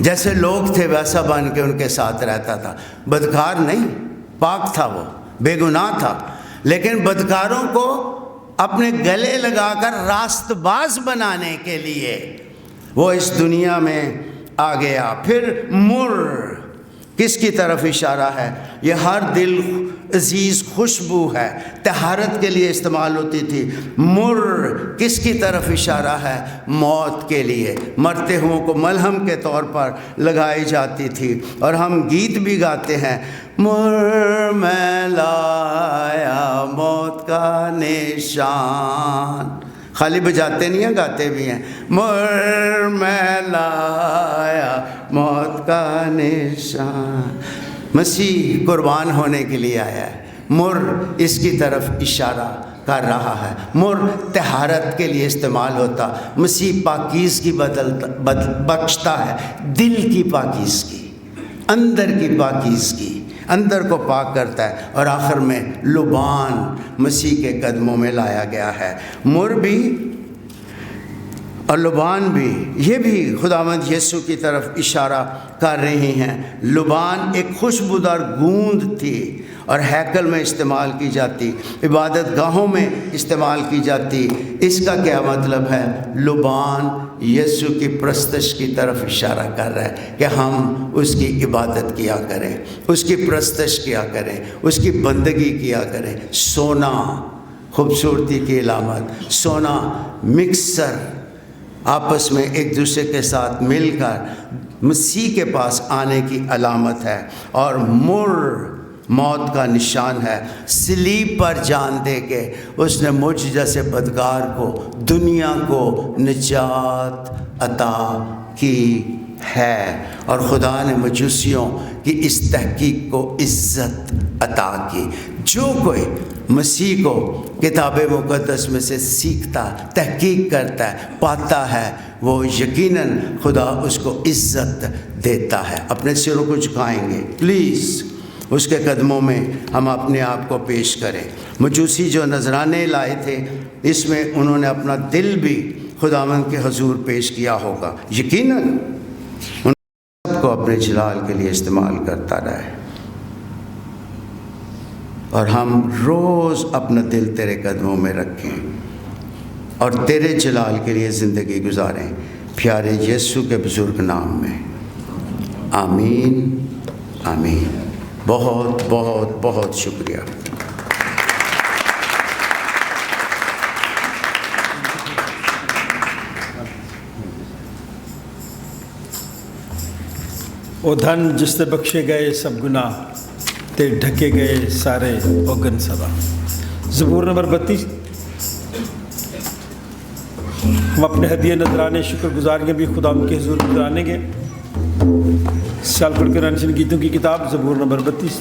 جیسے لوگ تھے ویسا بن کے ان کے ساتھ رہتا تھا، بدکار نہیں، پاک تھا، وہ بے گناہ تھا، لیکن بدکاروں کو اپنے گلے لگا کر راست باز بنانے کے لیے وہ اس دنیا میں آ گیا۔ پھر مر کس کی طرف اشارہ ہے؟ یہ ہر دل عزیز خوشبو ہے، طہارت کے لیے استعمال ہوتی تھی۔ مر کس کی طرف اشارہ ہے؟ موت کے لیے، مرتے ہوں کو ملہم کے طور پر لگائی جاتی تھی۔ اور ہم گیت بھی گاتے ہیں، مر میں لایا موت کا نشان، خالی بجاتے نہیں ہیں، گاتے بھی ہیں، مر میں لایا موت کا نشان۔ مسیح قربان ہونے کے لیے آیا ہے، مر اس کی طرف اشارہ کر رہا ہے۔ مر طہارت کے لیے استعمال ہوتا، مسیح پاکیزگی بخشتا ہے، دل کی پاکیزگی، اندر کی پاکیزگی، اندر کو پاک کرتا ہے۔ اور آخر میں لبان مسیح کے قدموں میں لایا گیا ہے۔ مر بھی اور لبان بھی، یہ بھی خداوند یسوع کی طرف اشارہ کر رہی ہیں۔ لبان ایک خوشبودار گوند تھی اور ہیکل میں استعمال کی جاتی، عبادت گاہوں میں استعمال کی جاتی۔ اس کا کیا مطلب ہے؟ لبان یسوع کی پرستش کی طرف اشارہ کر رہا ہے کہ ہم اس کی عبادت کیا کریں، اس کی پرستش کیا کریں، اس کی بندگی کیا کریں۔ سونا خوبصورتی کی علامت، سونا مکسر آپس میں ایک دوسرے کے ساتھ مل کر مسیح کے پاس آنے کی علامت ہے۔ اور مر موت کا نشان ہے۔ صلیب پر جان دے کے اس نے مجھ جیسے بدکار کو، دنیا کو نجات عطا کی ہے، اور خدا نے مجوسیوں کی اس تحقیق کو عزت عطا کی۔ جو کوئی مسیح کو کتاب مقدس میں سے سیکھتا، تحقیق کرتا ہے، پاتا ہے، وہ یقیناً خدا اس کو عزت دیتا ہے۔ اپنے سروں کو جھکائیں گے پلیز، اس کے قدموں میں ہم اپنے آپ کو پیش کریں۔ مجوسی جو نذرانے لائے تھے، اس میں انہوں نے اپنا دل بھی خداوند کے حضور پیش کیا ہوگا، یقیناً ان سب کو اپنے جلال کے لیے استعمال کرتا رہے۔ اور ہم روز اپنا دل تیرے قدموں میں رکھیں اور تیرے جلال کے لیے زندگی گزاریں، پیارے یسوع کے بزرگ نام میں، آمین آمین۔ بہت بہت بہت شکریہ۔ او دھن جس سے بخشے گئے سب گناہ، تے ڈھکے گئے سارے اوگن سبا۔ زبور نمبر 32۔ ہم اپنے ہدیہ نذرانے شکر گزاریاں بھی خدا کے حضور گزاریں گے۔ سیالکوٹ کے رانشین گیتوں کی کتاب زبور نمبر 32۔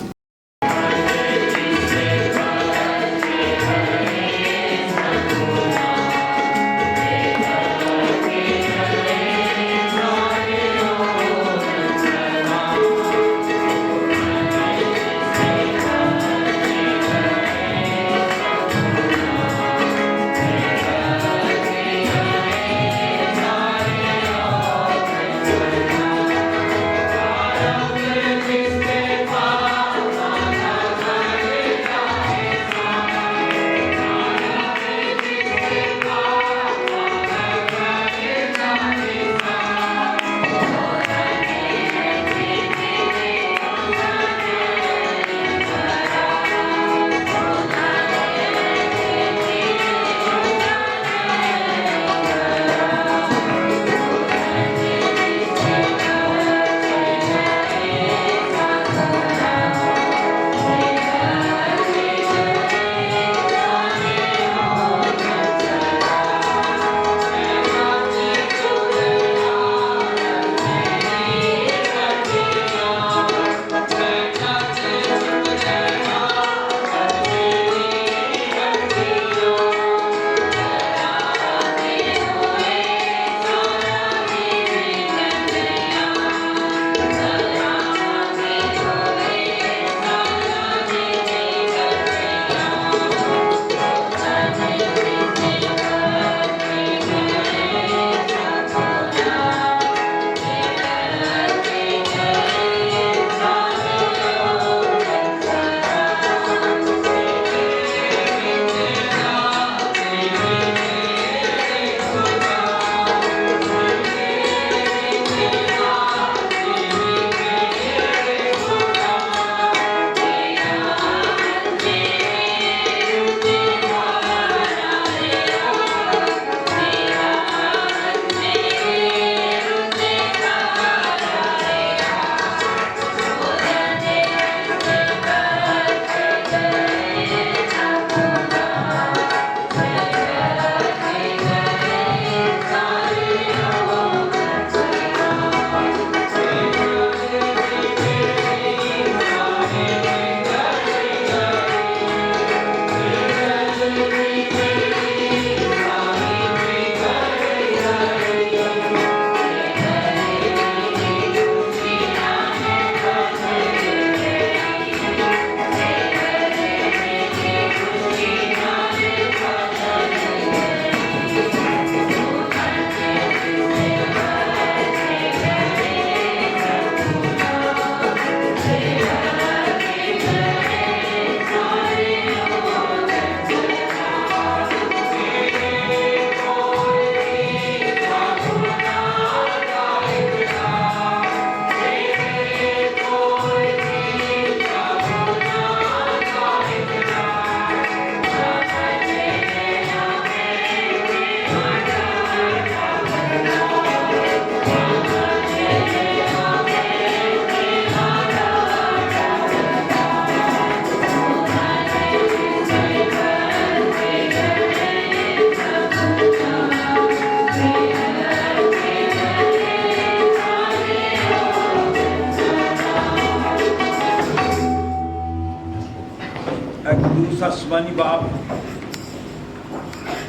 قدوس آسمانی باپ،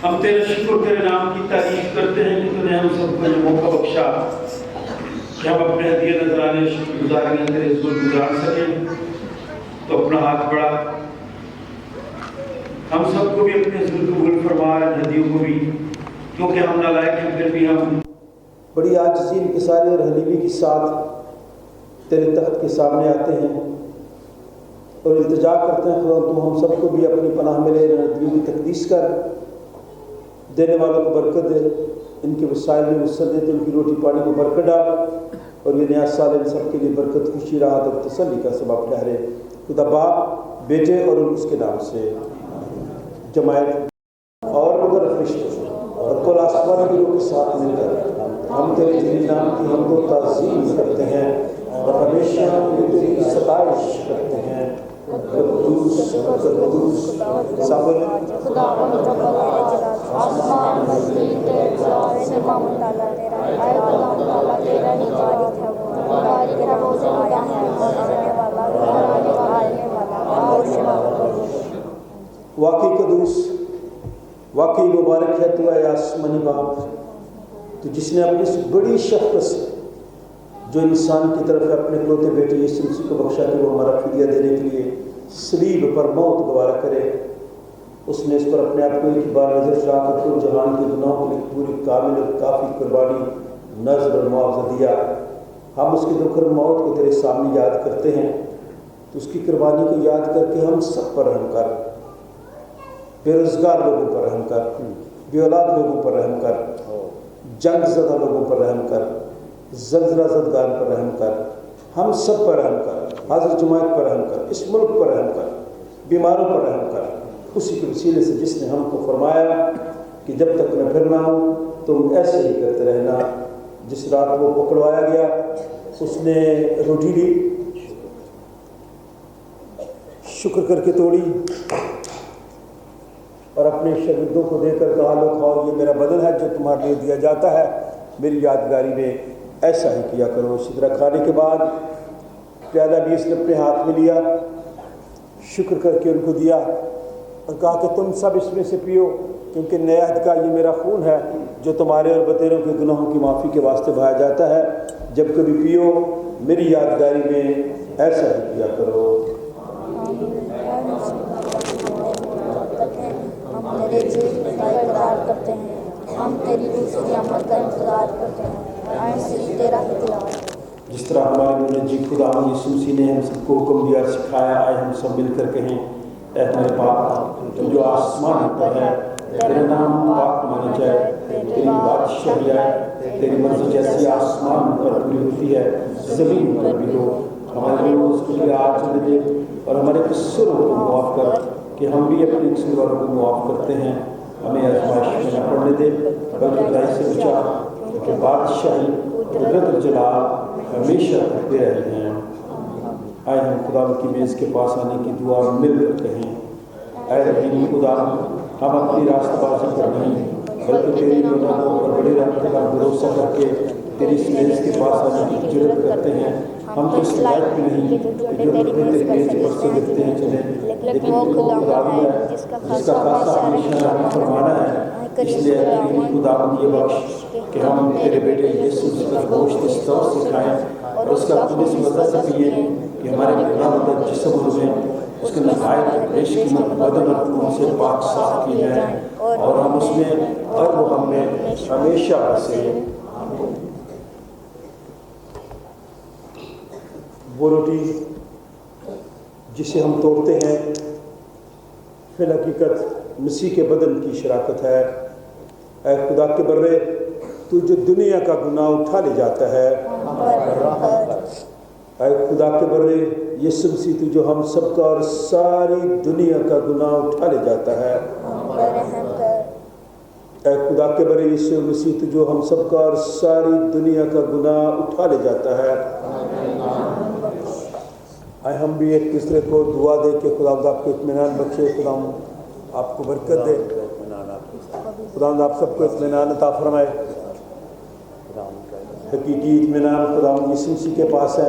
ہم تیرے شکر تیرے نام کی تعریف کرتے ہیں کہ تو نے ہم سب کو یہ موقع بخشا کہ ہم اپنے ہدیہ نذرانے شکر گزاریاں تیرے حضور گزار سکیں۔ تو اپنا ہاتھ بڑھا، ہم سب کو بھی اپنے حضور قبول فرما، ان ہدیوں کو بھی، کیونکہ ہم نالائق ہیں پھر بھی ہم بڑی عاجزی انکساری اور حلیمی کے ساتھ تیرے تخت کے سامنے آتے ہیں اور التجا کرتے ہیں خدا تو ہم سب کو بھی اپنی پناہ میں لے، ندیوں کی تقدیس کر، دینے والوں کو برکت دے، ان کے وسائل میں وسعت دے، ان کی روٹی پانی کو برکت ڈال، اور یہ نیا سال ان سب کے لیے برکت، خوشی، راحت اور تسلی کا سبب ٹھہرے۔ خدا باپ، بیٹے اور اس کے نام سے جماعت اور مگر فرشتوں اور کل آسمان کے لوگ کے ساتھ مل کر ہم تیرے جلیل نام کی حمد و تعظیم کرتے ہیں اور ہمیشہ تیری ستائش کرتے ہیں۔ قدوس قدوس صابر خداوند رب الجلال، آسمان مزید تمام تعالیٰ تیرا تیرا ہی مالک ہے، وہ مالک ہے، وہ آیا ہے، آنے والا اور شمال۔ واقعی قدوس، واقعی مبارک ہے تو اے آسمانی باپ، تو جس نے اپنی اس بڑی شفقت سے جو انسان کی طرف اپنے اکلوتے بیٹے یسوع مسیح کو بخشا کہ وہ ہمارا فدیہ دینے کے لیے صلیب پر موت گوارا کرے، اس نے اس پر اپنے آپ کو ایک بار نظر چڑھا کر کل جہان کے گناہوں کے لیے پوری کامل اور کافی قربانی، نذر اور معاوضہ دیا۔ ہم اس کے دکھ اور موت کو تیرے سامنے یاد کرتے ہیں، تو اس کی قربانی کو یاد کر کے ہم سب پر رحم کر، بے روزگار لوگوں پر رحم کر، بے اولاد لوگوں پر رحم کر، جنگ زدہ لوگوں پر رحم کر، زلزلہ زدگان پر رحم کر، ہم سب پر رحم کر، حاضر جماعت پر رحم کر، اس ملک پر رحم کر، بیماروں پر رحم کر، اسی کے وسیلے سے جس نے ہم کو فرمایا کہ جب تک میں پھر نہ ہوں تم ایسے ہی کرتے رہنا۔ جس رات وہ پکڑوایا گیا اس نے روٹی لی، شکر کر کے توڑی اور اپنے شاگردوں کو دے کر کہا لو کھاؤ، یہ میرا بدن ہے جو تمہارے لیے دیا جاتا ہے، میری یادگاری میں ایسا ہی کیا کرو۔ اسی طرح کھانے کے بعد پیالہ بھی اس نے اپنے ہاتھ میں لیا، شکر کر کے ان کو دیا اور کہا کہ تم سب اس میں سے پیو، کیونکہ نیا عہد کا یہ میرا خون ہے جو تمہارے اور بطیروں کے گناہوں کی معافی کے واسطے بہایا جاتا ہے، جب کبھی پیو میری یادگاری میں ایسا ہی کیا کرو۔ ہم تیرے جیل کا اقرار کرتے ہیں، ہم تیری دوسری آمد کا انتظار کرتے ہیں، اے مسیح تیرا ہی دلال۔ جس طرح ہمارے منجی خدا یسوع مسیح نے ہم سب کو حکم دیا اور سکھایا، آئے ہم سب مل کر کہیں، اے ہمارے باپ جو آسمان پر ہے، تیرا نام پاک مانا جائے، تیری بادشاہی آئے، تیری مرضی جیسی آسمان پر پوری ہوتی ہے زمین پر بھی ہو۔ ہمارے روز کے لیے آج ہمیں دے اور ہمارے قصوروں کو معاف کر کہ ہم بھی اپنے قصوروں کو معاف کرتے ہیں، ہمیں آزمائش میں نہ پڑنے دے بلکہ برائی سے بچا، کہ بادشاہی قدرت اور جلال ہمیشہ رہتے رہے ہیں۔ آئے ہم خدا کی میز کے پاس آنے کی دعا مل کر کہیں، اے رحیم خدا، ہم اپنی راستہ بازی پر نہیں بلکہ تیری نعمتوں اور بڑی رحمت کا بھروسہ کر کے تیری اس میز کے پاس آنے کی جرات کرتے ہیں۔ ہم تو اس لائق بھی نہیں کہ جو تیری میز پر سے دیکھتے ہیں چلیں، لیکن وہ خدا ہے جس کا خاصہ ہمیشہ رحم فرمانا ہے۔ اس لیے تیری خدا یہ بخش کہ ہم تیرے بیٹے یسوع کا گوشت اس طور سے کھائیں اور اس کا خون اس وجہ سے پیے کہ ہمارے گناہ کا جسم اور روح اس کے نہایت بیش قیمت بدن اور خون سے پاک صاف کی جائیں اور ہم اس میں اور وہ ہم میں ہمیشہ بسے۔ وہ روٹی جسے ہم توڑتے ہیں فی الحقیقت مسیح کے بدن کی شراکت ہے۔ اے خدا کے برے تو جو دنیا کا گناہ اٹھا لے جاتا ہے، اے خدا کے برے یسوع مسیح تو جو ہم سب کا اور ساری دنیا کا گناہ اٹھا لے جاتا ہے، اے خدا کے برے یسوع مسیح تو جو ہم سب کا اور ساری دنیا کا گناہ اٹھا لے جاتا ہے۔ آئے ہم بھی ایک دوسرے کو دعا دے کہ خدا آپ کو اطمینان بخشے، خدا آپ کو برکت دے، خدا آپ سب کو اطمینان عطا فرمائے۔ حقیقی اطمینان خدا یسوع مسیح کے پاس ہے،